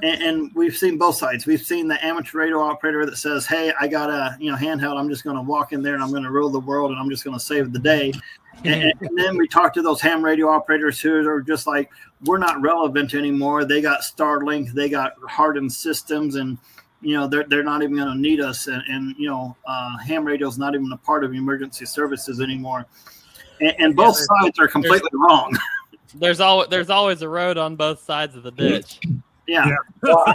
And we've seen both sides. We've seen the amateur radio operator that says, "Hey, I got a handheld. I'm just going to walk in there and I'm going to rule the world and I'm just going to save the day." And then we talk to those ham radio operators who are just like, "We're not relevant anymore. They got Starlink. They got hardened systems, and they're not even going to need us. And ham radio is not even a part of emergency services anheanymore." And both sides are completely wrong. There's always a road on both sides of the ditch. Yeah. Well,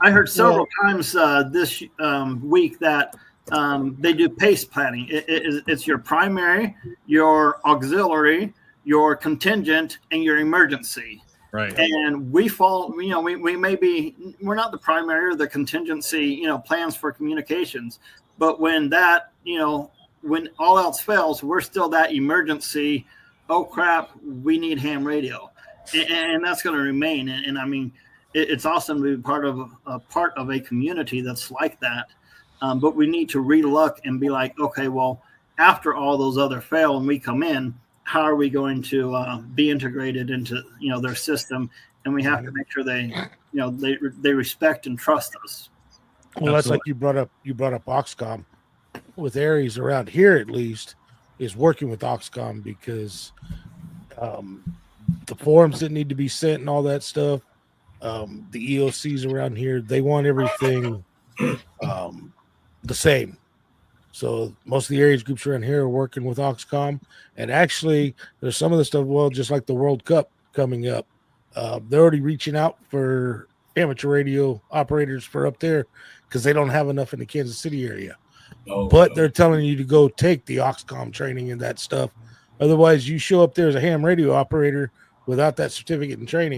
I heard several times this week that they do PACE planning. It's your primary, your auxiliary, your contingent, and your emergency. Right. And we fall, we're not the primary or the contingency, plans for communications. But when that, when all else fails, we're still that emergency. Oh crap, we need ham radio. And that's going to remain. And I mean, it's awesome to be part of a community that's like that. But we need to relook and be like, okay, well, after all those other fail and we come in, how are we going to be integrated into their system? And we have to make sure they respect and trust us. Well, that's like you brought up Oxcom. With Aries around here, at least, is working with Oxcom because the forms that need to be sent and all that stuff. The EOCs around here, they want everything the same. So most of the Aries groups around here are working with Oxcom. And actually, there's some of the stuff, well, just like the World Cup coming up, they're already reaching out for amateur radio operators for up there because they don't have enough in the Kansas City area. But they're telling you to go take the Oxcom training and that stuff. Otherwise, you show up there as a ham radio operator without that certificate and training.